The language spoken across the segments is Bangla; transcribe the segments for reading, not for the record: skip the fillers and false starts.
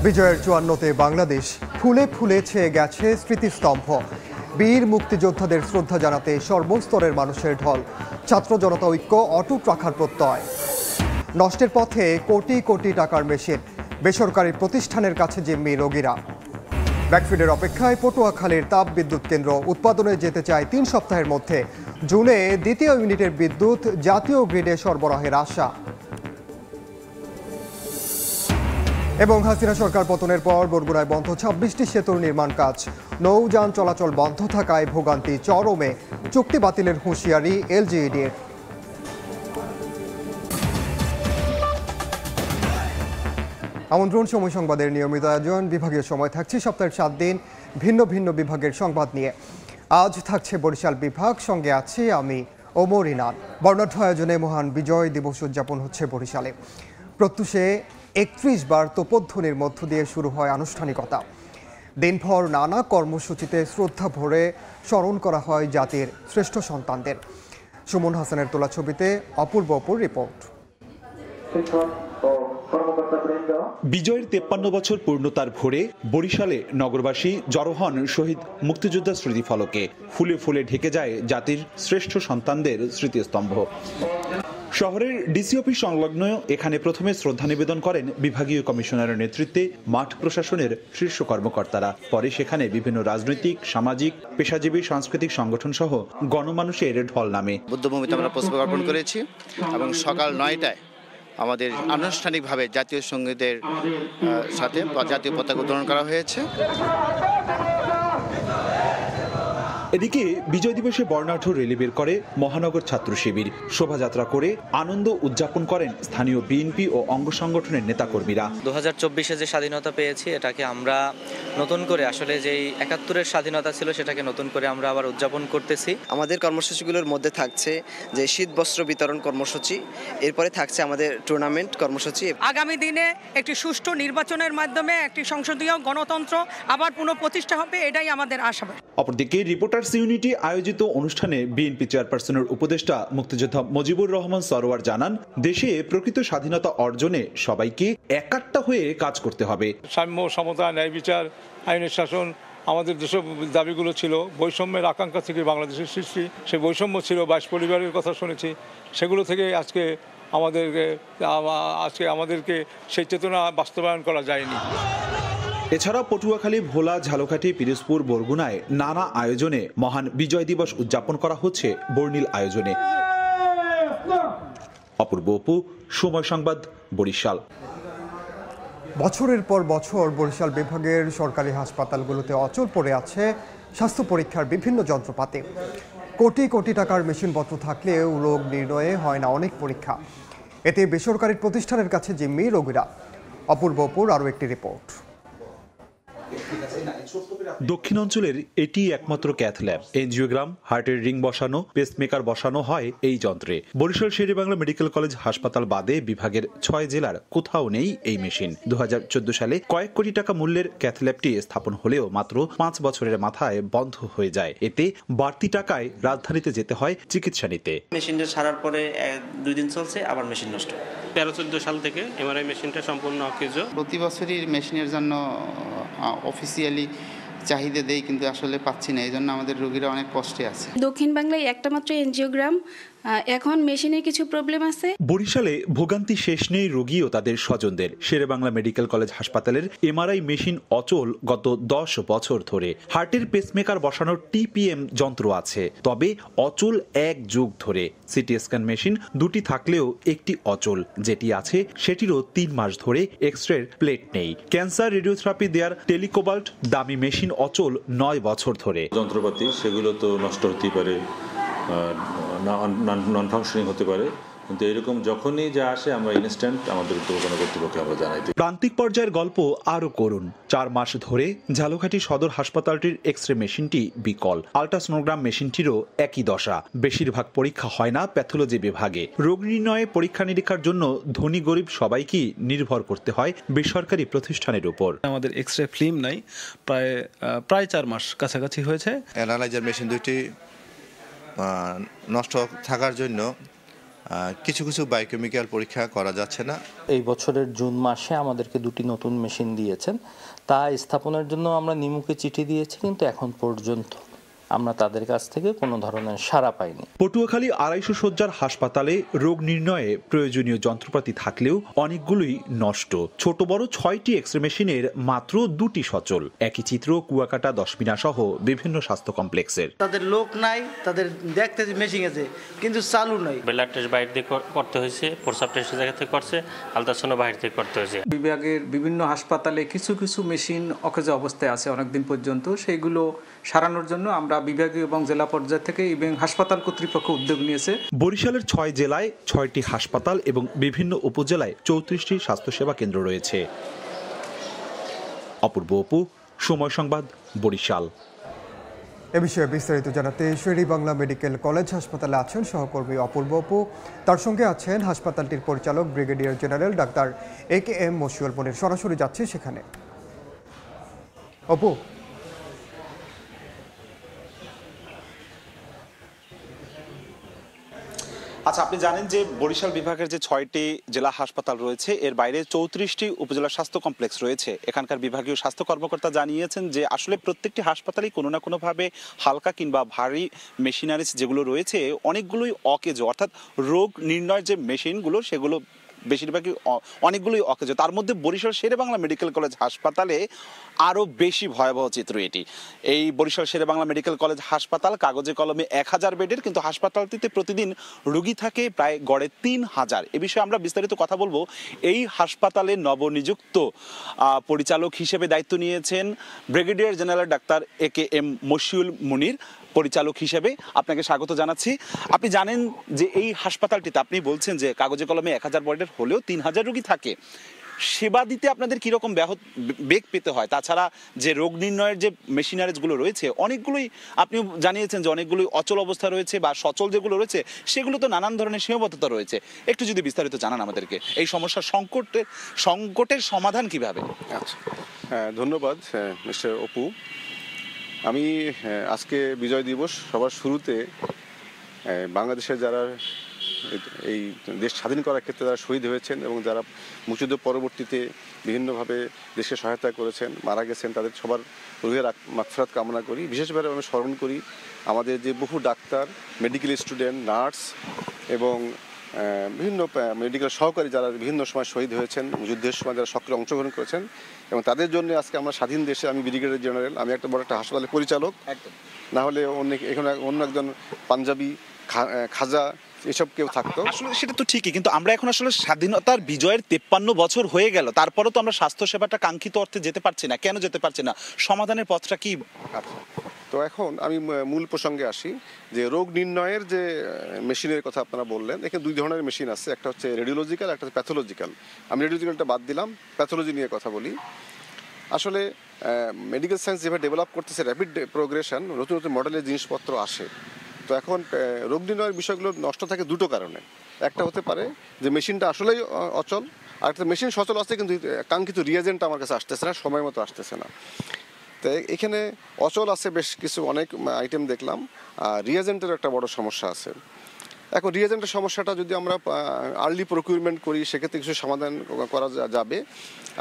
বিজয়ের ৫৪তে বাংলাদেশ ফুলে ফুলে ছেয়ে গেছে স্মৃতিস্তম্ভ। বীর মুক্তিযোদ্ধাদের শ্রদ্ধা জানাতে সর্বস্তরের মানুষের ঢল। ছাত্র জনতা ঐক্য অটুট রাখার প্রত্যয়। নষ্টের পথে কোটি কোটি টাকার মেশিন, বেসরকারি প্রতিষ্ঠানের কাছে জিম্মি রোগীরা। ব্যাকফিডের অপেক্ষায় পটুয়াখালীর তাপ বিদ্যুৎ কেন্দ্র উৎপাদনে যেতে চায় ৩ সপ্তাহের মধ্যে। জুনে দ্বিতীয় ইউনিটের বিদ্যুৎ জাতীয় গ্রিডে সরবরাহের আশা। এবং হাসিনা সরকার পতনের পর বরগুনায় বন্ধ ২৬টি সেতুর নির্মাণ কাজ। নৌযান চলাচল বন্ধ থাকায় ভোগান্তি চরমে। চুক্তি বাতিলের হুঁশিয়ারি এলজিইডির। আমন্ত্রণ সময় সংবাদের নিয়মিত আয়োজন। বিভাগীয় সময় থাকছে সপ্তাহের ৭ দিন ভিন্ন ভিন্ন বিভাগের সংবাদ নিয়ে। আজ থাকছে বরিশাল বিভাগ, সঙ্গে আছি আমি ওমর ইনান। বর্ণাঢ্য আয়োজনে মহান বিজয় দিবস উদযাপন হচ্ছে বরিশালে। প্রত্যুষে ৩১ বার তোপধ্বনির মধ্য দিয়ে শুরু হয় আনুষ্ঠানিকতা। দিনভর নানা কর্মসূচিতে শ্রদ্ধা ভরে স্মরণ করা হয় জাতির শ্রেষ্ঠ সন্তানদের। সুমন হাসানের তোলা ছবিতে অপূর্ব রিপোর্ট। বিজয়ের ৫৩ বছর পূর্ণতার ভোরে বরিশালে নগরবাসী জড়ো হন শহীদ মুক্তিযোদ্ধা স্মৃতিফলকে। ফুলে ফুলে ঢেকে যায় জাতির শ্রেষ্ঠ সন্তানদের স্মৃতিস্তম্ভ। শহরের ডিসি অফিস সংলগ্ন এখানে প্রথমে শ্রদ্ধা নিবেদন করেন বিভাগীয় কমিশনারের নেতৃত্বে মাঠ প্রশাসনের শীর্ষ কর্মকর্তারা। পরে সেখানে বিভিন্ন রাজনৈতিক, সামাজিক, পেশাজীবী, সাংস্কৃতিক সংগঠন সহ গণমানুষের ঢল নামে। বুদ্ধভূমিতে আমরা পুষ্পার্পণ অর্পণ করেছি এবং সকাল ৯টায় আমাদের আনুষ্ঠানিকভাবে জাতীয় সঙ্গীতের সাথে জাতীয় পতাকা উত্তোলন করা হয়েছে। এদিকে বিজয় দিবসে বর্ণাঢ্য র্যালি বের করে মহানগর ছাত্র শিবির। শোভাযাত্রা করে আনন্দ উদযাপন করেন স্থানীয় বিএনপি ও অঙ্গ সংগঠনের নেতাকর্মীরা। ২০২৪-এ যে স্বাধীনতা পেয়েছি, এটাকে আমরা নতুন করে আসলে যেই ৭১-এর স্বাধীনতা ছিল সেটাকে নতুন করে আমরা আবার উদযাপন করতেছি। আমাদের কর্মসূচিগুলোর মধ্যে থাকছে যে শীত বস্ত্র বিতরণ কর্মসূচি, এরপরে থাকছে আমাদের টুর্নামেন্ট কর্মসূচি। আগামী দিনে একটি সুষ্ঠু নির্বাচনের মাধ্যমে একটি সংসদীয় গণতন্ত্র আবার পুনঃপ্রতিষ্ঠা হবে, এটাই আমাদের আশা। অপরদিকে রিপোর্টার্স ইউনিটি আয়োজিত অনুষ্ঠানে বিএনপি চেয়ারপারসনের উপদেষ্টা মুক্তিযোদ্ধা মুজিবুর রহমান সরোয়ার জানান, দেশে প্রকৃত স্বাধীনতা অর্জনে সবাইকে একাট্টা হয়ে কাজ করতে হবে। সাম্য, সমতা, ন্যায় বিচার, আইনের শাসন আমাদের যেসব দাবিগুলো ছিল, বৈষম্যের আকাঙ্ক্ষা থেকে বাংলাদেশের সৃষ্টি, সেই বৈষম্য ছিল। ২২ পরিবারের কথা শুনেছি, সেগুলো থেকে আজকে আমাদেরকে সেই চেতনা বাস্তবায়ন করা যায়নি। এছাড়া পটুয়াখালী, ভোলা, ঝালকাঠি, পিরোজপুর, বরগুনায় নানা আয়োজনে মহান বিজয় দিবস উদযাপন করা হচ্ছে বর্ণিল আয়োজনে। অপূর্ব অপু, সময় সংবাদ, বরিশাল। বছরের পর বছর বরিশাল বিভাগের সরকারি হাসপাতালগুলোতে অচল পড়ে আছে স্বাস্থ্য পরীক্ষার বিভিন্ন যন্ত্রপাতি। কোটি কোটি টাকার মেশিনপত্র থাকলেও রোগ নির্ণয়ে হয় না অনেক পরীক্ষা। এতে বেসরকারি প্রতিষ্ঠানের কাছে জিম্মি রোগীরা। অপূর্ব অপুর আরও একটি রিপোর্ট। দক্ষিণাঞ্চলের এটি একমাত্র ক্যাথ ল্যাব। এনজিওগ্রাম, হার্টের রিং বসানো, পেসমেকার বসানো হয় এই যন্ত্রে। বরিশাল শেরেবাংলা মেডিকেল কলেজ হাসপাতাল বাদে বিভাগের ৬ জেলার কোথাও নেই এই মেশিন। ২০১৪ সালে কয়েক কোটি টাকা মূল্যের ক্যাথ ল্যাবটি স্থাপন হলেও মাত্র ৫ বছরের মাথায় বন্ধ হয়ে যায়। এতে বাড়তি টাকায় রাজধানীতে যেতে হয় চিকিৎসা নিতে। মেশিনটা ছাড়ার পরে ২ দিন চলছে, আবার মেশিন নষ্ট। ১৩-১৪ সাল থেকে এমআরআই মেশিনটা সম্পূর্ণ অকেজ। প্রতি বছরই মেশিনের জন্য অফিসিয়ালি চাহিদা দেয়, কিন্তু আসলে পাচ্ছি না। এই জন্য আমাদের রোগীরা অনেক কষ্টে আছে। দক্ষিণ বাংলায় একটা মাত্র এনজিওগ্রাম, এখন মেশিনের কিছু প্রবলেম আছে। বরিশালে ভোগান্তি শেষ নেই রোগী ও তাদের স্বজনদের। শেরেবাংলা মেডিকেল কলেজ হাসপাতালের এমআরআই মেশিন অচল গত ১০ বছর ধরে। হার্টের পেসমেকার বসানোর টিপিএম যন্ত্র আছে, তবে অচল ১ যুগ ধরে। সিটি স্ক্যান মেশিন ২টি থাকলেও একটি অচল, যেটি আছে সেটিরও ৩ মাস ধরে এক্সরের প্লেট নেই। ক্যান্সার, রেডিওথেরাপি দেওয়ার টেলিকোবাল্ট দামি মেশিন অচল ৯ বছর ধরে। যন্ত্রপাতি সেগুলো তো নষ্ট হতেই পারে, নন ফাংশনিং হতে পারে, কিন্তু এরকম যখনই যা আসে আমরা ইনস্ট্যান্ট আমাদের উদ্যোগনা কর্তৃপক্ষে আমরা জানাই দিই। প্রান্তিক পর্যায়ের গল্প আরও করুন। ৪ মাস ধরে ঝালকাঠি সদর হাসপাতালটির এক্সরে মেশিনটি বিকল। আল্ট্রাসোনোগ্রাম মেশিনটিরও একই দশা। বেশিরভাগ পরীক্ষা হয় না প্যাথোলজি বিভাগে। রোগ নির্ণয়ে পরীক্ষা নিরীক্ষার জন্য ধনী গরিব সবাইকেই নির্ভর করতে হয় বেসরকারি প্রতিষ্ঠানের উপর। আমাদের এক্সরে ফিল্ম নাই, প্রায় ৪ মাস কাছাকাছি হয়েছে। অ্যানালাইজার মেশিন ২টি নষ্ট থাকার জন্য কিছু কিছু বায়োকেমিক্যাল পরীক্ষা করা যাচ্ছে না। এই বছরের জুন মাসে আমাদেরকে 2টি নতুন মেশিন দিয়েছেন, তা স্থাপনের জন্য আমরা নিমুকে চিঠি দিয়েছি, কিন্তু এখন পর্যন্ত আমরা তাদের কাছ থেকে কোনো ধরনের সাড়া পাইনি। পটুয়াখালী 250 শয্যার হাসপাতালে রোগ নির্ণয়ে প্রয়োজনীয় যন্ত্রপাতি থাকলেও অনেকগুলোই নষ্ট। ছোট বড় 6টি এক্সরে মেশিনের মাত্র 2টি সচল। একই চিত্র কুয়াকাটা, দশমিনা সহ বিভিন্ন স্বাস্থ্য কমপ্লেক্সের। তাদের লোক নাই, তাদের দেখতে মেশিন আছে কিন্তু চালু নাই। ব্লাড টেস্ট বাইরে থেকে করতে হয়েছে, প্রস্রাব টেস্ট জায়গা থেকে করছে, আলট্রাসাউন্ড বাইরে থেকে করতে হয়েছে। বিভাগের বিভিন্ন হাসপাতালে কিছু কিছু মেশিন অকেজ অবস্থায় আছে অনেকদিন পর্যন্ত, সেইগুলো সারানোর জন্য আমরা বিভাগীয় এবং জেলা পর্যায় থেকে এবং হাসপাতাল কর্তৃপক্ষ উদ্যোগ নিয়েছে। বরিশালের 6 জেলায় 6টি হাসপাতাল এবং বিভিন্ন উপজেলায় 34টি স্বাস্থ্যসেবা কেন্দ্র রয়েছে। অপূর্ব অপু, সময় সংবাদ, বরিশাল। এ বিষয়ে বিস্তারিত জানাতে শের-ই-বাংলা মেডিকেল কলেজ হাসপাতালে আছেন সহকর্মী অপূর্ব অপু, তার সঙ্গে আছেন হাসপাতালটির পরিচালক brigadier general doctor AKM Mashiul Monir. সরাসরি যাচ্ছে সেখানে। অপু, আচ্ছা, আপনি জানেন যে বরিশাল বিভাগের যে 6টি জেলা হাসপাতাল রয়েছে এর বাইরে 34টি উপজেলা স্বাস্থ্য কমপ্লেক্স রয়েছে। এখানকার বিভাগীয় স্বাস্থ্য কর্মকর্তা জানিয়েছেন যে আসলে প্রত্যেকটি হাসপাতালেই কোনো না কোনোভাবে হালকা কিংবা ভারী মেশিনারিজ যেগুলো রয়েছে অনেকগুলোই অকেজো, অর্থাৎ রোগ নির্ণয়ের যে মেশিনগুলো সেগুলো বেশিরভাগই অনেকগুলোই অকেজো। তার মধ্যে বরিশাল শের-ই-বাংলা মেডিকেল কলেজ হাসপাতালে আরও বেশি ভয়াবহ চিত্র এটি। এই বরিশাল শের-ই-বাংলা মেডিকেল কলেজ হাসপাতাল কাগজে কলমে 1000 বেডের, কিন্তু হাসপাতালটিতে প্রতিদিন রোগী থাকে প্রায় গড়ে 3000। এ বিষয়ে আমরা বিস্তারিত কথা বলবো। এই হাসপাতালে নবনিযুক্ত পরিচালক হিসেবে দায়িত্ব নিয়েছেন brigadier general doctor AKM Mashiul Monir. পরিচালক হিসেবে আপনাকে স্বাগত জানাচ্ছি। আপনি জানেন যে এই হাসপাতালটিতে আপনি বলছেন যে কাগজে কলমে 1000 বেডের হলেও 3000 রোগী থাকে। সেবা দিতে আপনাদের কীরকম বেগ পেতে হয়? তাছাড়া যে রোগ নির্ণয়ের যে মেশিনারিজগুলো রয়েছে অনেকগুলোই আপনি জানিয়েছেন যে অনেকগুলোই অচল অবস্থা রয়েছে বা সচল যেগুলো রয়েছে সেগুলো তো নানান ধরনের সীমাবদ্ধতা রয়েছে। একটু যদি বিস্তারিত জানান আমাদেরকে, এই সমস্যার সংকটের সমাধান কিভাবে? আচ্ছা, ধন্যবাদ মিস্টার অপু। আমি আজকে বিজয় দিবস সবার শুরুতে বাংলাদেশের যারা এই দেশ স্বাধীন করার ক্ষেত্রে যারা শহীদ হয়েছেন এবং যারা মুক্তিযুদ্ধ পরবর্তীতে বিভিন্নভাবে দেশকে সহায়তা করেছেন, মারা গেছেন, তাদের সবার রুহের মাগফিরাত কামনা করি। বিশেষভাবে আমি স্মরণ করি আমাদের যে বহু ডাক্তার, মেডিকেল স্টুডেন্ট, নার্স এবং বিভিন্ন মেডিকেল সহকারী যারা বিভিন্ন সময় শহীদ হয়েছেন, যুদ্ধের সময় যারা সক্রিয় অংশগ্রহণ করেছেন, এবং তাদের জন্য আজকে আমরা স্বাধীন দেশে, আমি ব্রিগেডিয়ার জেনারেল, আমি একটা বড় একটা হাসপাতালের পরিচালক, না হলে এখানে অন্য একজন পাঞ্জাবি, খাজা এসব কেউ থাকতো। আসলে সেটা তো ঠিকই, কিন্তু আমরা এখন আসলে স্বাধীনতার বিজয়ের 53 বছর হয়ে গেল, তারপরেও তো আমরা স্বাস্থ্য সেবাটা কাঙ্ক্ষিত অর্থে যেতে পারছি না। কেন যেতে পারছি না? সমাধানের পথটা কি? আচ্ছা, তো এখন আমি মূল প্রসঙ্গে আসি যে রোগ নির্ণয়ের যে মেশিনের কথা আপনারা বললেন, এখানে 2 ধরনের মেশিন আছে, একটা হচ্ছে রেডিওলজিক্যাল, একটা হচ্ছে প্যাথোলজিক্যাল। আমি রেডিওলজিক্যালটা বাদ দিলাম, প্যাথোলজি নিয়ে কথা বলি। আসলে মেডিকেল সায়েন্স যেভাবে ডেভেলপ করতেছে, র্যাপিড প্রোগ্রেশন, নতুন নতুন মডেলের জিনিসপত্র আসে। তো এখন রোগ নির্ণয়ের বিষয়গুলো নষ্ট থাকে 2টো কারণে। একটা হতে পারে যে মেশিনটা আসলেই অচল, আর একটা মেশিন সচল আছে কিন্তু কাঙ্ক্ষিত রিয়েজেন্ট আমার কাছে আসতেছে না, সময় মতো আসতেছে না। তো এখানে অচল আছে বেশ কিছু, অনেক আইটেম দেখলাম, আর রিয়েজেন্টের একটা বড় সমস্যা আছে। এখন রিয়েজেন্টের সমস্যাটা যদি আমরা আর্লি প্রকিউরমেন্ট করি সেক্ষেত্রে কিছু সমাধান করা যাবে।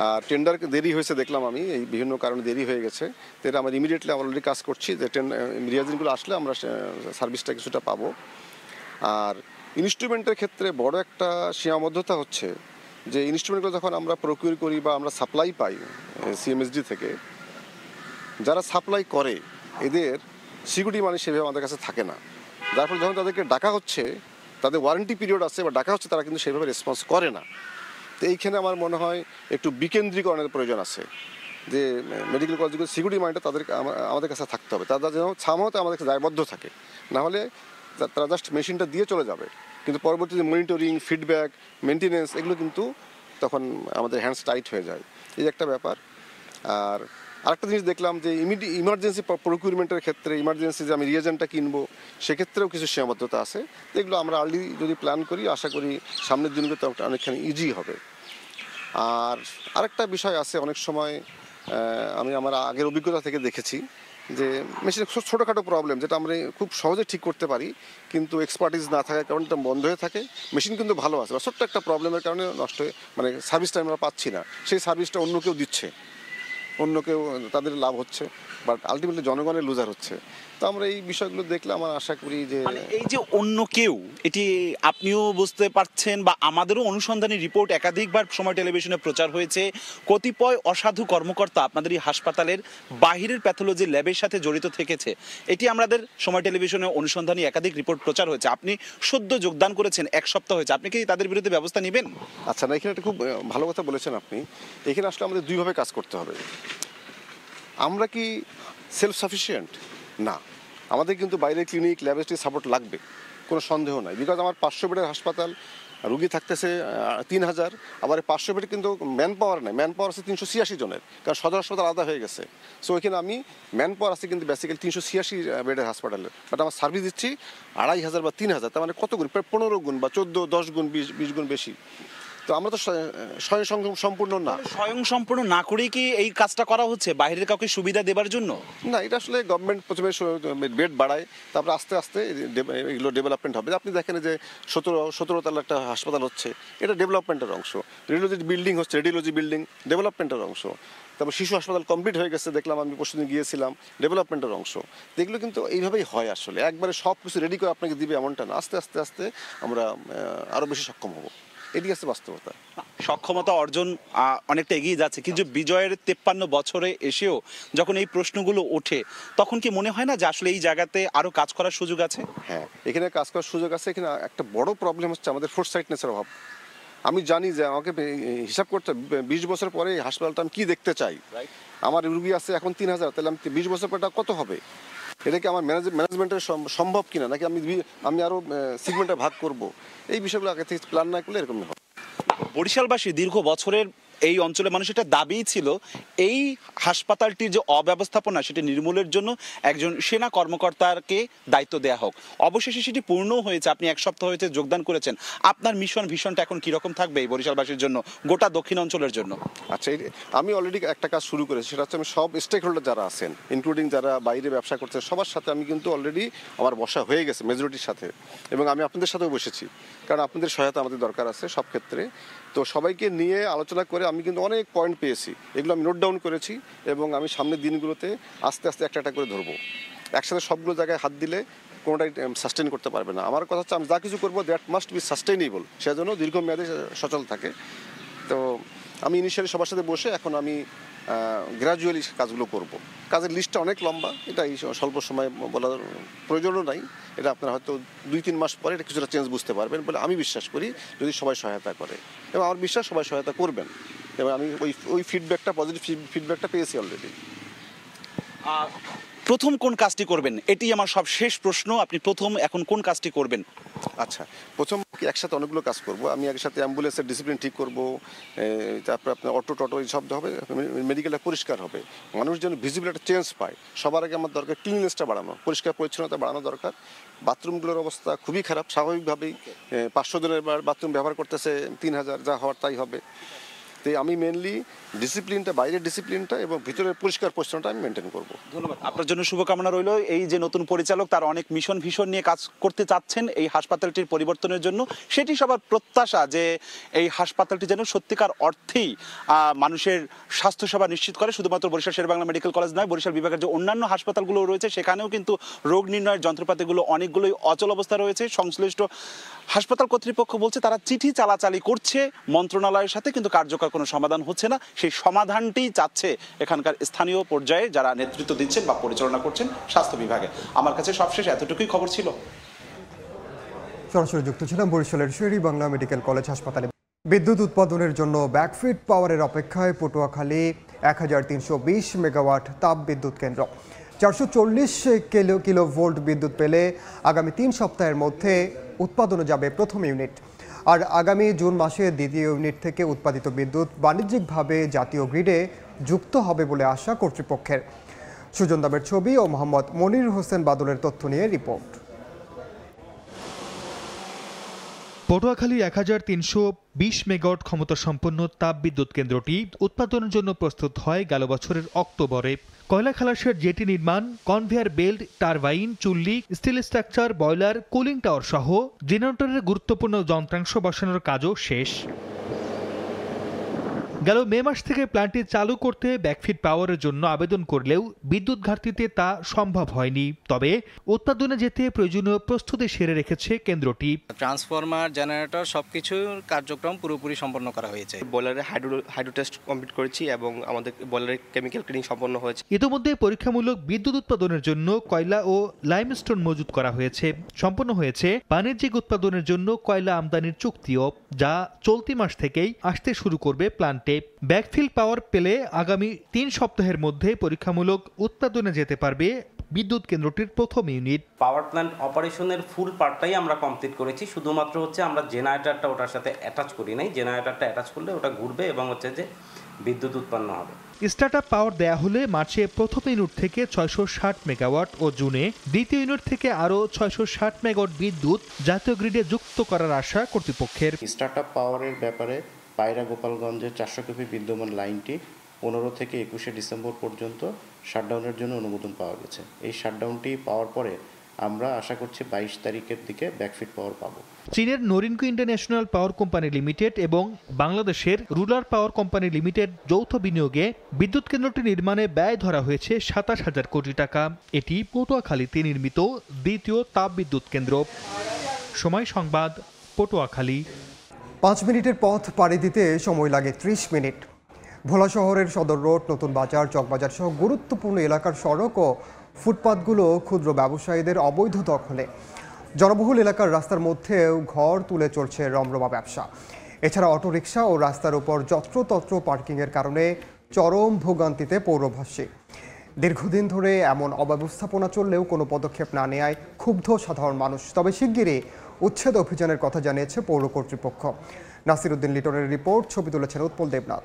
আর টেন্ডার দেরি হয়েছে দেখলাম আমি, এই বিভিন্ন কারণে দেরি হয়ে গেছে। তো এটা আমরা ইমিডিয়েটলি অলরেডি কাজ করছি যে রিয়েজেন্টগুলো আসলে আমরা সার্ভিসটা কিছুটা পাবো। আর ইনস্ট্রুমেন্টের ক্ষেত্রে বড় একটা সীমাবদ্ধতা হচ্ছে যে ইনস্ট্রুমেন্টগুলো যখন আমরা প্রকিউর করি বা আমরা সাপ্লাই পাই CMSD থেকে, যারা সাপ্লাই করে এদের সিকিউরিটি মানি সেভাবে আমাদের কাছে থাকে না, যার ফলে যখন তাদেরকে ডাকা হচ্ছে, তাদের ওয়ারেন্টি পিরিয়ড আছে বা ডাকা হচ্ছে, তারা কিন্তু সেভাবে রেসপন্স করে না। তো এইখানে আমার মনে হয় একটু বিকেন্দ্রীকরণের প্রয়োজন আছে, যে মেডিকেল কলেজগুলো সিকিউরিটি মানিটা তাদেরকে আমাদের কাছে থাকতে হবে, তারা যেন সামহাতে আমাদের কাছে দায়বদ্ধ থাকে, না হলে তারা জাস্ট মেশিনটা দিয়ে চলে যাবে, কিন্তু পরবর্তীতে মনিটরিং, ফিডব্যাক, মেনটেনেন্স এগুলো কিন্তু তখন আমাদের হ্যান্ডস টাইট হয়ে যায়। এই একটা ব্যাপার। আর আরেকটা জিনিস দেখলাম যে ইমার্জেন্সি প্রকিউরমেন্টের ক্ষেত্রে, ইমার্জেন্সি যে আমি রিয়েজেন্টটা কিনবো সেক্ষেত্রেও কিছু সীমাবদ্ধতা আছে। এগুলো আমরা আর্লি যদি প্ল্যান করি, আশা করি সামনের দিনগুলোতে অনেকখানি ইজি হবে। আর আরেকটা বিষয় আছে, অনেক সময় আমি আমার আগের অভিজ্ঞতা থেকে দেখেছি যে মেশিনের ছোটোখাটো প্রবলেম যেটা আমরা খুব সহজে ঠিক করতে পারি, কিন্তু এক্সপার্টিস না থাকার কারণে এটা বন্ধ হয়ে থাকে। মেশিন কিন্তু ভালো আছে, ছোট্ট একটা প্রবলেমের কারণে নষ্ট হয়ে মানে সার্ভিসটা আমরা পাচ্ছি না, সেই সার্ভিসটা অন্য কেউ দিচ্ছে, অন্য কেউ তাদের লাভ হচ্ছে, বাট আলটিমেটলি জনগণের লুজার হচ্ছে। তো আমরা এই বিষয়গুলো দেখলে আমরা আশা করি যে এই যে অন্য কেউ, এটি আপনিও বুঝতে পারছেন বা আমাদেরও অনুসন্ধানী রিপোর্ট একাধিকবার সময় টেলিভিশনে প্রচার হয়েছে, কতিপয় অসাধু কর্মকর্তা আপনাদের এই হাসপাতালের বাহিরের প্যাথোলজি ল্যাবের সাথে জড়িত থেকেছে। এটি আমাদের সময় টেলিভিশনে অনুসন্ধানী একাধিক রিপোর্ট প্রচার হয়েছে। আপনি সদ্য যোগদান করেছেন, 1 সপ্তাহ হয়েছে, আপনি কি তাদের বিরুদ্ধে ব্যবস্থা নেবেন? আচ্ছা, না, এখানে একটা খুব ভালো কথা বলেছেন আপনি। এখানে আসলে আমাদের দুইভাবে কাজ করতে হবে। আমরা কি সেলফ সাফিসিয়েন্ট? না, আমাদের কিন্তু বাইরের ক্লিনিক ল্যাবরেটরি সাপোর্ট লাগবে, কোনো সন্দেহ নাই। বিকজ আমার 500 বেডের হাসপাতাল, রুগী থাকতেছে 3000, আবার 500 বেডে কিন্তু ম্যান পাওয়ার নেই, ম্যান পাওয়ার আছে 386 জনের, কারণ সদর হাসপাতাল আলাদা হয়ে গেছে। সো এখানে আমি ম্যান পাওয়ার আছে কিন্তু বেসিক্যালি 386 বেডের হাসপাতালে, বাট আমার সার্ভিস দিচ্ছি 2500 বা 3000, তার মানে কত গুণ? প্রায় 15 গুণ বা 14, 10 গুণ, 20 গুণ বেশি। তো আমরা তো স্বয়ং সম্পূর্ণ না। স্বয়ং সম্পূর্ণ না করেই কি এই কাজটা করা হচ্ছে বাইরের কাউকে সুবিধা দেবার জন্য? না, এটা আসলে গভর্নমেন্ট প্রথমে বেড বাড়ায়, তারপরে আস্তে আস্তে এগুলো ডেভেলপমেন্ট হবে। আপনি দেখেন যে 17 তলা একটা হাসপাতাল হচ্ছে, এটা ডেভেলপমেন্টের অংশ। রেডিওলজি বিল্ডিং হচ্ছে, রেডিওলজি বিল্ডিং ডেভেলপমেন্টের অংশ। তারপর শিশু হাসপাতাল কমপ্লিট হয়ে গেছে, দেখলাম আমি পরশুদিন গিয়েছিলাম, ডেভেলপমেন্টের অংশ। এগুলো কিন্তু এইভাবেই হয় আসলে, একবারে সব কিছু রেডি করে আপনাকে দিবে এমনটা না, আস্তে আস্তে আস্তে আমরা আরও বেশি সক্ষম হব, এটি আছে বাস্তবতা। সক্ষমতা অর্জন অনেকটা এগিয়ে যাচ্ছে, কিন্তু বিজয়ের 53 বছরে এসেও যখন এই প্রশ্নগুলো ওঠে, তখন কি মনে হয় না যে আসলে এই জায়গাতে আরো কাজ করার সুযোগ আছে? হ্যাঁ, এখানে কাজ করার সুযোগ আছে। এখানে একটা বড় প্রবলেম হচ্ছে আমাদের ফোরসাইটনেসের অভাব। আমি জানি যে আমাকে হিসাব করতে 20 বছর পরে এই হাসপাতালটা আমি কী দেখতে চাই। আমার রুগী আছে এখন 3000, তাহলে আমি 20 বছর পরটা কত হবে? এটা কি আমার ম্যানেজমেন্টের সম্ভব কিনা, নাকি আমি আরও সিগমেন্টে ভাগ করব? এই বিষয়গুলো আগে থেকে প্ল্যান না করলে এরকমই হবে। বরিশালবাসী দীর্ঘ বছরের এই অঞ্চলের মানুষের একটা দাবিই ছিল এই হাসপাতালটির যে অব্যবস্থাপনা সেটি নির্মূলের জন্য একজন সেনা কর্মকর্তাকে দায়িত্ব দেওয়া হোক। অবশেষে সেটি পূর্ণ হয়েছে, আপনি 1 সপ্তাহ হয়েছে যোগদান করেছেন। আপনার ভিশনটা এখন কীরকম থাকবে এই বরিশালবাসীর জন্য, গোটা দক্ষিণ অঞ্চলের জন্য? আচ্ছা, আমি অলরেডি একটা কাজ শুরু করেছি, সেটা হচ্ছে আমি সব স্টেক হোল্ডার যারা আছেন, ইনক্লুডিং যারা বাইরে ব্যবসা করছেন, সবার সাথে আমি কিন্তু অলরেডি আমার বসা হয়ে গেছে মেজরিটির সাথে, এবং আমি আপনাদের সাথেও বসেছি, কারণ আপনাদের সহায়তা আমাদের দরকার আছে সব ক্ষেত্রে। তো সবাইকে নিয়ে আলোচনা করে আমি কিন্তু অনেক পয়েন্ট পেয়েছি, এগুলো আমি নোট ডাউন করেছি, এবং আমি সামনের দিনগুলোতে আস্তে আস্তে একটা করে ধরবো। একসাথে সবগুলো জায়গায় হাত দিলে কোনোটাই সাস্টেন করতে পারবে না। আমার কথা হচ্ছে আমি যা কিছু করবো দ্যাট মাস্ট বি সাস্টেইনেবল, সেজন্য দীর্ঘমেয়াদে সচল থাকে। তো আমি ইনিশিয়ালি সবার সাথে বসে এখন আমি গ্র্যাজুয়ালি কাজগুলো করব। কাজের লিস্টটা অনেক লম্বা, এটা এই স্বল্প সময় বলার প্রয়োজনও নাই। এটা আপনারা হয়তো 2-3 মাস পরে এটা কিছুটা চেঞ্জ বুঝতে পারবেন বলে আমি বিশ্বাস করি, যদি সবাই সহায়তা করে, এবং আমার বিশ্বাস সবাই সহায়তা করবেন, এবং আমি ওই ফিডব্যাকটা, পজিটিভ ফিডব্যাকটা পেয়েছি অলরেডি। প্রথম কোন কাজটি করবেন, এটি আমার সব শেষ প্রশ্ন। আপনি প্রথম এখন কোন কাজটি করবেন? আচ্ছা, প্রথম একসাথে অনেকগুলো কাজ করব। আমি একসাথে অ্যাম্বুলেন্সের ডিসিপ্লিন ঠিক করব, তারপরে আপনার অটো এইসব হবে, মেডিকেলটা পরিষ্কার হবে, মানুষ যেন ভিজিবল একটা চেঞ্জ পায়। সবার আগে আমার দরকার ক্লিননেসটা বাড়ানো, পরিষ্কার পরিচ্ছন্নতা বাড়ানো দরকার। বাথরুমগুলোর অবস্থা খুবই খারাপ, স্বাভাবিকভাবেই 500 জনের বাথরুম ব্যবহার করতেছে 3000, যা হওয়ার তাই হবে। তো আমি মেনলি ডিসিপ্লিনটা, বাইরের ডিসিপ্লিনটা এবং ভিতরের পরিষ্কার পরিচ্ছন্নতা আমি মেনটেন করব। ধন্যবাদ, আপনার জন্য শুভকামনা রইল। এই যে নতুন পরিচালক, তার অনেক ভিশন নিয়ে কাজ করতে চাচ্ছেন এই হাসপাতালটির পরিবর্তনের জন্য। সেটি সবার প্রত্যাশা যে এই হাসপাতালটি যেন সত্যিকার অর্থেই মানুষের স্বাস্থ্যসেবা নিশ্চিত করে। শুধুমাত্র বরিশাল শেরেবাংলা মেডিকেল কলেজ নয়, বরিশাল বিভাগের যে অন্যান্য হাসপাতালগুলো রয়েছে সেখানেও কিন্তু রোগ নির্ণয়ের যন্ত্রপাতিগুলো অনেকগুলোই অচল অবস্থা রয়েছে। সংশ্লিষ্ট হাসপাতাল কর্তৃপক্ষ বলছে তারা চিঠি চালাচালি করছে মন্ত্রণালয়ের সাথে, কিন্তু কার্যকর কোনো সমাধান হচ্ছে না। সেই সমাধানটি চাচ্ছে এখানকার স্থানীয় পর্যায়ে যারা নেতৃত্ব দিচ্ছেন বা পরিচালনা করছেন স্বাস্থ্য বিভাগে। আমার কাছে সবশেষ এতটুকুই খবর ছিল। সরাসরি যুক্ত ছিলাম বরিশালের শেরেবাংলা মেডিকেল কলেজ হাসপাতালে। বিদ্যুৎ উৎপাদনের জন্য ব্যাকফিট পাওয়ারের অপেক্ষায় পটুয়াখালী 1320 মেগাওয়াট তাপ বিদ্যুৎ কেন্দ্র। 440 কিলোভোল্ট বিদ্যুৎ পেলে আগামী 3 সপ্তাহের মধ্যে উৎপাদনে যাবে প্রথম ইউনিট। আর আগামী জুন মাসে দ্বিতীয় ইউনিট থেকে উৎপাদিত বিদ্যুৎ বাণিজ্যিকভাবে জাতীয় গ্রিডে যুক্ত হবে বলে আশা কর্তৃপক্ষের। সুজন দামের ছবি ও মোহাম্মদ মনির হোসেন বাদলের তথ্য নিয়ে রিপোর্ট। পটুয়াখালী 1320 মেগাওয়াট ক্ষমতা সম্পন্ন তাপ বিদ্যুৎ কেন্দ্রটি উৎপাদনের জন্য প্রস্তুত হয় গেল বছরের অক্টোবরে। কয়লা খালাসের জেটি নির্মাণ, কনভেয়ার বেল্ট, টারবাইন, চুল্লি, steel structure, boiler, cooling tower সহ জেনারেটরের গুরুত্বপূর্ণ যন্ত্রাংশ বসানোর কাজও শেষ। গেল মে মাস থেকে প্ল্যান্টটি চালু করতে ব্যাকফিট পাওয়ারের জন্য আবেদন করলেও বিদ্যুৎ ঘাটতিতে তা সম্ভব হয়নি। তবে উৎপাদনে যেতে প্রয়োজনীয় প্রস্তুতি সেরে রেখেছে কেন্দ্রটি। ট্রান্সফরমার, জেনারেটর সবকিছুর কার্যক্রম পুরোপুরি সম্পন্ন করা হয়েছে। বয়লারে হাইড্রো টেস্ট কমপ্লিট করেছি এবং আমাদের বয়লারের কেমিক্যাল ক্লিনিং সম্পন্ন হয়েছে। ইতিমধ্যে পরীক্ষামূলক বিদ্যুৎ উৎপাদনের জন্য কয়লা ও লাইমস্টোন মজুত করা হয়েছে। সম্পন্ন হয়েছে বাণিজ্যিক উৎপাদনের জন্য কয়লা আমদানির চুক্তিও, যা চলতি মাস থেকেই আসতে শুরু করবে প্ল্যান্টে। ব্যাকফিল পাওয়ার পেলে আগামী 3 সপ্তাহের মধ্যে পরীক্ষামূলক উৎপাদনে যেতে পারবে বিদ্যুৎ কেন্দ্রটির প্রথম ইউনিট। পাওয়ার প্ল্যান্ট অপারেশনের ফুল পার্টটাই আমরা কমপ্লিট করেছি, শুধুমাত্র হচ্ছে আমরা জেনারেটরটা ওটার সাথে অ্যাটাচ করি নাই। জেনারেটরটা অ্যাটাচ করলে ওটা ঘুরবে এবং হচ্ছে যে বিদ্যুৎ উৎপন্ন হবে। স্টার্টআপ পাওয়ার দেয়া হলে মার্চে প্রথম ইউনিট থেকে 660 মেগাওয়াট ও জুনে দ্বিতীয় ইউনিট থেকে আরও 660 মেগাওয়াট বিদ্যুৎ জাতীয় গ্রিডে যুক্ত করার আশা কর্তৃপক্ষের। স্টার্টআপ পাওয়ারের ব্যাপারে পায়রা গোপালগঞ্জের 400 কেভি বিদ্যমান লাইনটি 15 থেকে 21শে ডিসেম্বর পর্যন্ত শাটডাউনের জন্য অনুমোদন পাওয়া গেছে। এই শাটডাউনটি পাওয়ার পরে আমরা আশা করছি 22 তারিখের দিকে ব্যাকফিট পাওয়ার পাবো। চীনের নরিনকো ইন্টারন্যাশনাল পাওয়ার কোম্পানি লিমিটেড এবং বাংলাদেশের রুরাল পাওয়ার কোম্পানি লিমিটেড যৌথ বিনিয়োগে বিদ্যুৎ কেন্দ্রটি নির্মাণে ব্যয় ধরা হয়েছে 27,000 কোটি টাকা। এটি পটুয়াখালীতে নির্মিত দ্বিতীয় তাপবিদ্যুৎ কেন্দ্র। সময় সংবাদ, পটুয়াখালী। 5 মিনিটের পথ পাড়ি দিতে সময় লাগে 30 মিনিট। ভোলা শহরের সদর রোড, নতুন বাজার, চকবাজার সহ গুরুত্বপূর্ণ এলাকার সড়ক ও ফুটপাতগুলো ক্ষুদ্র ব্যবসায়ীদের অবৈধ দখলে। জনবহুল এলাকার রাস্তার মধ্যেও ঘর তুলে চলছে রমরমা ব্যবসা। এছাড়া অটোরিকশা ও রাস্তার উপর যত্রতত্র পার্কিংয়ের কারণে চরম ভোগান্তিতে পৌরবাসী। দীর্ঘদিন ধরে এমন অব্যবস্থাপনা চললেও কোনো পদক্ষেপ না নেওয়ায় ক্ষুব্ধ সাধারণ মানুষ। তবে শিগগিরই উচ্ছেদ অভিযানের কথা জানিয়েছে পৌর কর্তৃপক্ষ। নাসির উদ্দিন লিটনের রিপোর্ট, ছবি তুলেছেন উৎপল দেবনাথ।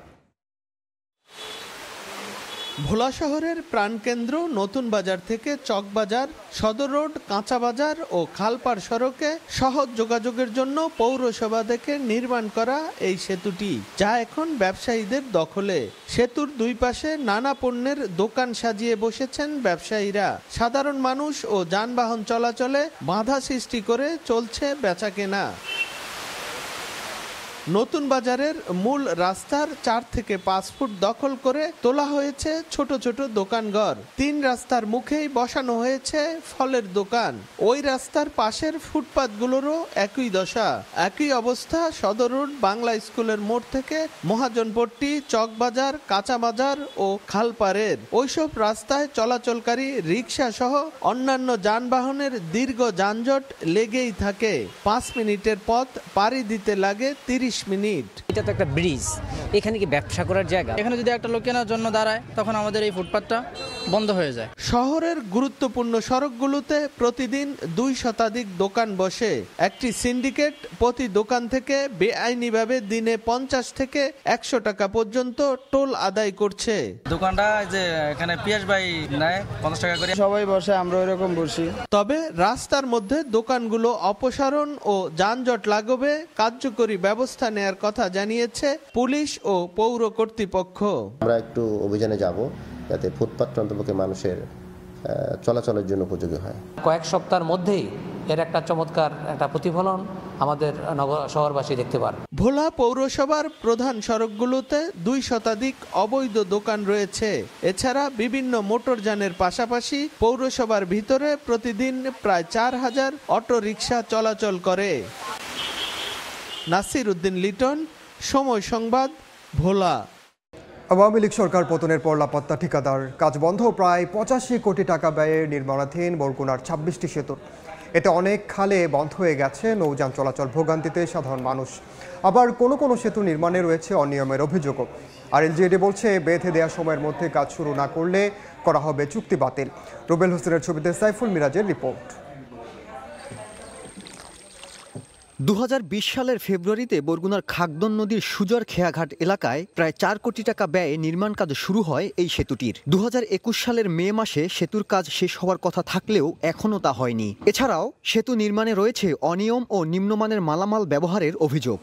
ভোলা শহরের প্রাণকেন্দ্র নতুন বাজার থেকে চকবাজার, সদর রোড, কাঁচা বাজার ও খালপাড় সড়কে সহজ যোগাযোগের জন্য পৌরসভা থেকে নির্মাণ করা এই সেতুটি, যা এখন ব্যবসায়ীদের দখলে। সেতুর দুই পাশে নানা পণ্যের দোকান সাজিয়ে বসেছেন ব্যবসায়ীরা। সাধারণ মানুষ ও যানবাহন চলাচলে বাধা সৃষ্টি করে চলছে বেচাকেনা। নতুন বাজারের মূল রাস্তার 4 থেকে 5 ফুট দখল করে তোলা হয়েছে ছোট ছোট দোকানঘর। 3 রাস্তার মুখেই বসানো হয়েছে ফলের দোকান। ওই রাস্তার পাশের ফুটপাতগুলোরও একই দশা। একই অবস্থা সদর রোড, বাংলা স্কুলের মোড় থেকে মহাজনপট্টি, চকবাজার, কাঁচা বাজার ও খালপাড়ের। ওইসব রাস্তায় চলাচলকারী রিক্সা সহ অন্যান্য যানবাহনের দীর্ঘ যানজট লেগেই থাকে। 5 মিনিটের পথ পাড়ি দিতে লাগে 30 মিনিট। এটা তো একটা ব্রিজ, এখানে কি ব্যবসা করার জায়গা? এখানে যদি একটা লোক কেনার জন্য দাঁড়ায়, তখন আমাদের এই ফুটপাতটা বন্ধ হয়ে যায়। শহরের গুরুত্বপূর্ণ সড়কগুলোতে প্রতিদিন 2 শতাধিক দোকান বসে। একটি সিন্ডিকেট প্রতি দোকান থেকে বেআইনিভাবে দিনে 50 থেকে 100 টাকা পর্যন্ত টোল আদায় করছে। দোকানটা যে এখানে পিয়াস ভাই নেয় 50 টাকা করে, সবাই বসে, আমরা ওইরকম বসি। তবে রাস্তার মধ্যে দোকানগুলো অপসারণ ও যানজট লাঘবে কার্যকরী ব্যবস্থা নেয়ার কথা জানিয়েছে পুলিশ ও পৌর কর্তৃপক্ষ। আমরা একটু অভিযানে যাব যাতে ফুটপাত অন্তর্ভুক্ত মানুষের চলাচলের জন্য উপযোগী হয়। কয়েক সপ্তাহের মধ্যেই এর একটা চমৎকার একটা প্রতিফলন আমাদের শহরবাসী দেখতে পারে। ভোলা পৌরসভার প্রধান সড়কগুলোতে 2 শতাধিক অবৈধ দোকান রয়েছে। এছাড়া বিভিন্ন মোটরযানের পাশাপাশি পৌরসভার ভিতরে প্রতিদিন প্রায় 4000 অটো রিকশা চলাচল করে। নাসির উদ্দিন লিটন, সময় সংবাদ, ভোলা। আওয়ামী লীগ সরকার পতনের পর লাপাত্তা ঠিকাদার, কাজ বন্ধ। প্রায় 85 কোটি টাকা ব্যয়ে নির্মাণাধীন বরগুনার 26টি সেতু। এতে অনেক খালে বন্ধ হয়ে গেছে নৌযান চলাচল। ভোগান্তিতে সাধারণ মানুষ। আবার কোনো কোনো সেতু নির্মাণে রয়েছে অনিয়মের অভিযোগও। আর এলজিইডি বলছে বেঁধে দেওয়া সময়ের মধ্যে কাজ শুরু না করলে করা হবে চুক্তি বাতিল। রুবেল হোসেনের ছবিতে সাইফুল মিরাজের রিপোর্ট। 2020 সালের ফেব্রুয়ারিতে বরগুনার খাগদন নদীর সুজর খেয়াঘাট এলাকায় প্রায় 4 কোটি টাকা ব্যয়ে নির্মাণ কাজ শুরু হয় এই সেতুটির। 2021 সালের মে মাসে সেতুর কাজ শেষ হওয়ার কথা থাকলেও এখনও তা হয়নি। এছাড়াও সেতু নির্মাণে রয়েছে অনিয়ম ও নিম্নমানের মালামাল ব্যবহারের অভিযোগ।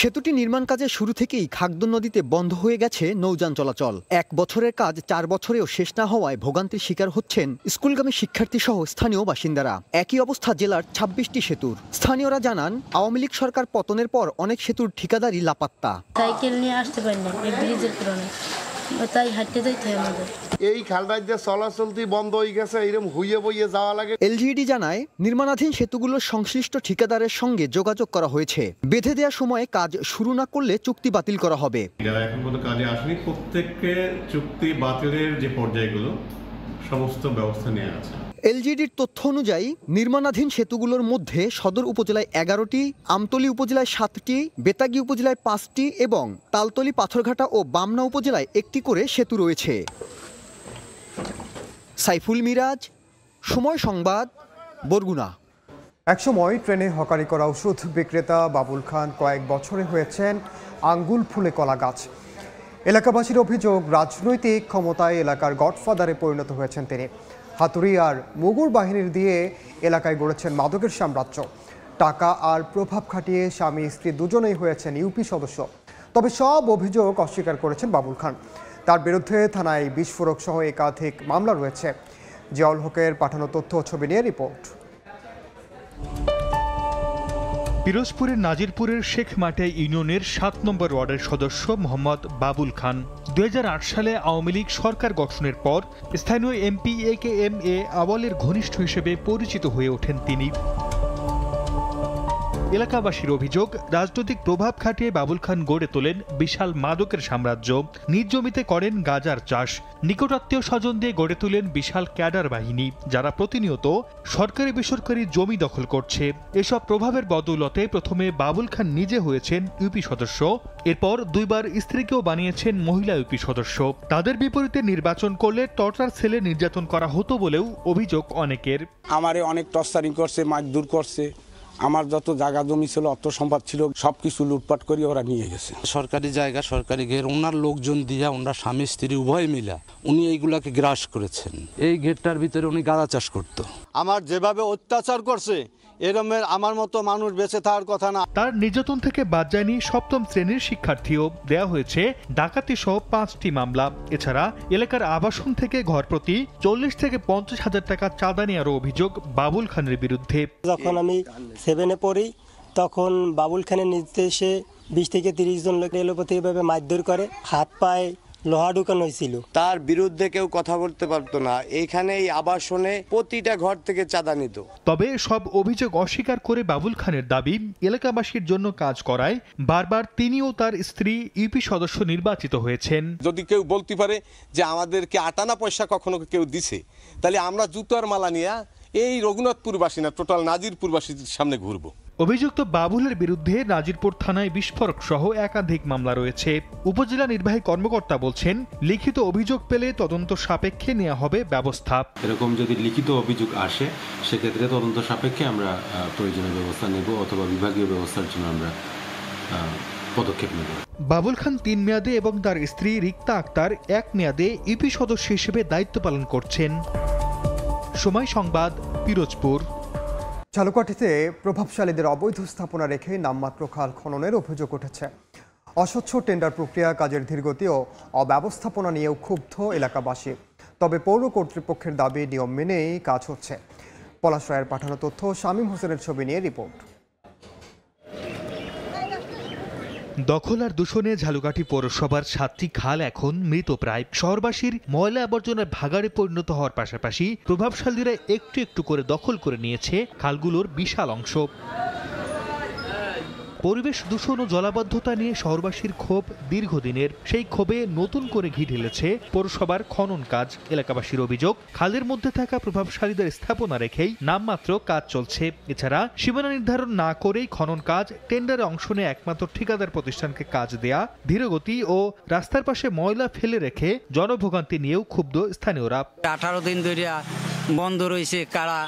সেতুটি নির্মাণ কাজের শুরু থেকেই খাগদন নদীতে বন্ধ হয়ে গেছে নৌযান চলাচল। 1 বছরের কাজ 4 বছরেও শেষ না হওয়ায় ভোগান্তির শিকার হচ্ছেন স্কুলগামী শিক্ষার্থী সহ স্থানীয় বাসিন্দারা। একই অবস্থা জেলার 26টি সেতুর। স্থানীয়রা জানান, আওয়ামী লীগ সরকার পতনের পর অনেক সেতুর ঠিকাদারি লাপাত্তা। সাইকেল নিয়ে আসতে পারি না এই ব্রিজের কারণে, তাই হাঁটতে যাইতে হয় আমাদের। এই খালটা যে চলাচলতি বন্ধ হয়ে গেছে, এরকম হুইয়ে বইয়ে যাওয়া লাগে। এলজিইডি জানায়, নির্মাণাধীন সেতুগুলোর সংশ্লিষ্ট ঠিকাদারের সঙ্গে যোগাযোগ করা হয়েছে। বেঁধে দেওয়া সময়ে কাজ শুরু না করলে চুক্তি বাতিল করা হবে। যারা এখন পর্যন্ত কাজে আসেনি প্রত্যেককে চুক্তি বাতিলের যে পর্যায়গুলো সমস্ত ব্যবস্থা নেওয়া আছে। এলজিইডির তথ্য অনুযায়ী নির্মাণাধীন সেতুগুলোর মধ্যে সদর উপজেলায় 11টি, আমতলী উপজেলায় 7টি, বেতাগী উপজেলায় 5টি এবং তালতলী, পাথরঘাটা ও বামনা উপজেলায় 1টি করে সেতু রয়েছে। সাইফুল মিরাজ, সময় সংবাদ, বরগুনা। একসময় ট্রেনে হকারি করা ওষুধ বিক্রেতা বাবুল খান কয়েক বছরে হয়েছেন আঙ্গুল ফুলে কলা গাছ। এলাকাবাসীর অভিযোগ, রাজনৈতিক ক্ষমতায় এলাকার গডফাদারে পরিণত হয়েছেন তিনি। হাতুড়ি আর মুগুর বাহিনীর দিয়ে এলাকায় গড়েছেন মাদকের সাম্রাজ্য। টাকা আর প্রভাব খাটিয়ে স্বামী স্ত্রী দুজনেই হয়েছেন ইউপি সদস্য। তবে সব অভিযোগ অস্বীকার করেছেন বাবুল খান। তার বিরুদ্ধে থানায় বিস্ফোরক সহ একাধিক মামলা রয়েছে। জিয়াউল হকের পাঠানো তথ্য ও ছবি নিয়ে রিপোর্ট। পিরোজপুরের নাজিরপুরের শেখ মাটিয়া ইউনিয়নের 7 নম্বর ওয়ার্ডের সদস্য মোহাম্মদ বাবুল খান 2008 সালে আওয়ামী লীগ সরকার গঠনের পর স্থানীয় এমপি AKM আওয়ালের ঘনিষ্ঠ হিসেবে পরিচিত হয়ে ওঠেন তিনি। এলাকাবাসীর অভিযোগ, রাজনৈতিক প্রভাব খাটিয়ে বাবুল খান গড়ে তোলেন বিশাল মাদকের সাম্রাজ্য। নিজ জমিতে করেন গাঁজার চাষ। নিকটাত্মীয় স্বজন দিয়ে গড়ে তোলেন বিশাল ক্যাডার বাহিনী, যারা প্রতিনিয়ত সরকারি বেসরকারি জমি দখল করছে। এসব প্রভাবের বদৌলতে প্রথমে বাবুল খান নিজে হয়েছেন ইউপি সদস্য, এরপর 2 বার স্ত্রীকেও বানিয়েছেন মহিলা ইউপি সদস্য। তাদের বিপরীতে নির্বাচন করলে টর্চার সেলে নির্যাতন করা হতো বলেও অভিযোগ অনেকের। আমারে অনেক টর্চারিং করছে, মারধর করছে। আমার যত জায়গা জমি ছিল, অর্থ সম্পদ ছিল, সবকিছু লুটপাট করে ওরা নিয়ে গেছে। সরকারি জায়গা, সরকারি ঘের, ওনার লোকজন দিয়া, ওনার স্বামী স্ত্রী উভয় মিলা উনি এইগুলাকে গ্রাস করেছেন। এই ঘেরটার ভিতরে উনি গাঁজা চাষ করত। আমার যেভাবে অত্যাচার করছে, এরমের আমার মতো মানুষ বেঁচে থাকার কথা না। তার নির্যাতন থেকে বাদ যায়নি 7ম শ্রেণীর শিক্ষার্থীও। দেয়া হয়েছে ডাকাতি সহ 5টি মামলা। এছাড়া এলাকার আবাসন থেকে ঘর প্রতি 40 থেকে 50 হাজার টাকা চাঁদা নেওয়ার অভিযোগ বাবুল খানের বিরুদ্ধে। যখন আমি 7-এ পড়ি, তখন বাবুল খানের নির্দেশে 20 থেকে 30 জন লোক এলোপাতিভাবে মারধর করে, হাত পায়ে লোহা ঢুকানো হয়েছিল। তার বিরুদ্ধে কেউ কথা বলতে পারতো না। এইখানে এই আবাসনে প্রতিটা ঘর থেকে চাঁদা নিত। তবে সব অভিযোগ অস্বীকার করে বাবুল খানের দাবি, এলাকাবাসীর জন্য কাজ করায় বারবার তিনি ও তার স্ত্রী ইউপি সদস্য নির্বাচিত হয়েছেন। যদি কেউ বলতে পারে যে আমাদেরকে আটানা পয়সা কখনো কেউ দিছে, তাহলে আমরা জুতার মালা নিয়ে এই রঘুনাথপুরবাসী না, টোটাল নাজিরপুরবাসীর সামনে ঘুরবো। অভিযুক্ত বাবুলের বিরুদ্ধে নাজিরপুর থানায় বিস্ফোরক সহ একাধিক মামলা রয়েছে। উপজেলা নির্বাহী কর্মকর্তা বলছেন, লিখিত অভিযোগ পেলে তদন্ত সাপেক্ষে নেওয়া হবে ব্যবস্থা। এরকম যদি লিখিত অভিযোগ আসে, সেক্ষেত্রে তদন্ত সাপেক্ষে আমরা প্রয়োজনীয় ব্যবস্থা নেব অথবা বিভাগীয় ব্যবস্থার জন্য আমরা পদক্ষেপ নেব। বাবুল খান 3 মেয়াদে এবং তার স্ত্রী রিক্তা আক্তার 1 মেয়াদে ইউপি সদস্য হিসেবে দায়িত্ব পালন করছেন। সময় সংবাদ, পিরোজপুর। ঝালকাঠিতে প্রভাবশালীদের অবৈধ স্থাপনা রেখে নামমাত্র খাল খননের অভিযোগ উঠেছে। অস্বচ্ছ টেন্ডার প্রক্রিয়া, কাজের ধীরগতি ও অব্যবস্থাপনা নিয়েও ক্ষুব্ধ এলাকাবাসী। তবে পৌর কর্তৃপক্ষের দাবি, নিয়ম মেনেই কাজ হচ্ছে। পলাশ রায়ের পাঠানো তথ্য, শামীম হোসেনের ছবি নিয়ে রিপোর্ট। দখল আর দূষণে ঝালকাঠি পৌরসভার 7টি খাল এখন মৃতপ্রায়। শহরবাসীর ময়লা আবর্জনার ভাগাড়ে পরিণত হওয়ার পাশাপাশি প্রভাবশালীরা একটু একটু করে দখল করে নিয়েছে খালগুলোর বিশাল অংশ। পরিবেশ দূষণ ও জলাবদ্ধতা নিয়ে শহরবাসীর ক্ষোভ দীর্ঘদিনের। সেই ক্ষোভে নতুন করে ঘি ঢেলেছে পৌরসভার খনন কাজ। এলাকাবাসীর অভিযোগ, খালের মধ্যে থাকা প্রভাবশালীদের স্থাপনা রেখেই নামমাত্র কাজ চলছে। এছাড়া সীমানা নির্ধারণ না করেই খনন কাজ, টেন্ডারে অংশ নিয়ে একমাত্র ঠিকাদার প্রতিষ্ঠানকে কাজ দেয়া, ধীরগতি ও রাস্তার পাশে ময়লা ফেলে রেখে জনভোগান্তি নিয়েও ক্ষুব্ধ স্থানীয়রা। 18 দিন ধরে বন্ধ রয়েছে, কারা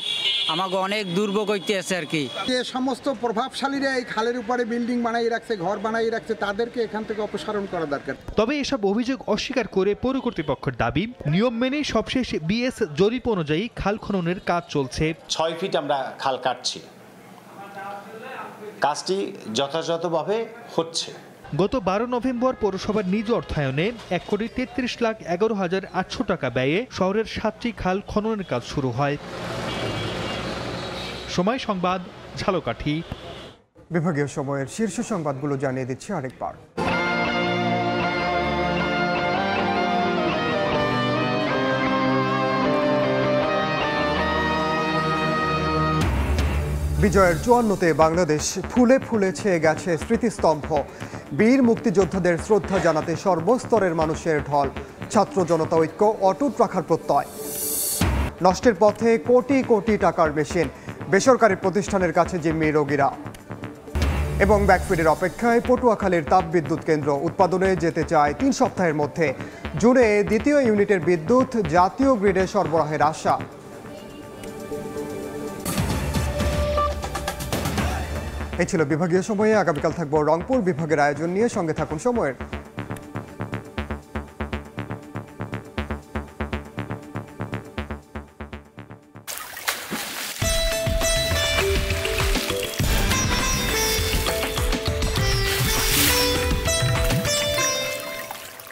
আমাকে অনেক দুর্ভোগ হইতে আছে আর কি। যে সমস্ত প্রভাবশালীরা এই খালের উপরে বিল্ডিং বানাই রাখছে, ঘর বানাই রাখছে, তাদেরকে এখান থেকে অপসারণ করা দরকার। তবে এসব অভিযোগ অস্বীকার করে পৌর কর্তৃপক্ষের দাবি, নিয়ম মেনে সবশেষ বিএস জরিপ অনুযায়ী খাল খননের কাজ চলছে। 6 ফিট আমরা খাল কাটছি, কাজটি যথাযথভাবে হচ্ছে। গত 12 নভেম্বর পৌরসভার নিজ অর্থায়নে 1,33,11,800 টাকা ব্যয়ে শহরের 7টি খাল খননের কাজ শুরু হয়। সময় সংবাদ, ঝালকাঠি। বিভাগীয় সময়ের শীর্ষ সংবাদগুলো জানিয়ে দিচ্ছি আরেকবার। বিজয়ের 54তে বাংলাদেশ ফুলে ফুলে ছেয়ে গেছে স্মৃতিস্তম্ভ। বীর মুক্তিযোদ্ধাদের শ্রদ্ধা জানাতে সর্বস্তরের মানুষের ঢল। ছাত্র জনতা ঐক্য অটুট রাখার প্রত্যয়। নষ্টের পথে কোটি কোটি টাকার মেশিন, বেসরকারি প্রতিষ্ঠানের কাছে জিম্মি রোগীরা। এবং ব্যাকফিডের অপেক্ষায় পটুয়াখালীর তাপবিদ্যুৎ কেন্দ্র উৎপাদনে যেতে চায় 3 সপ্তাহের মধ্যে। জুনে দ্বিতীয় ইউনিটের বিদ্যুৎ জাতীয় গ্রিডে সরবরাহের আশা। এই ছিল বিভাগীয় সময়ে। আগামীকাল থাকবো রংপুর বিভাগের আয়োজন নিয়ে। সঙ্গে থাকুন সময়ের।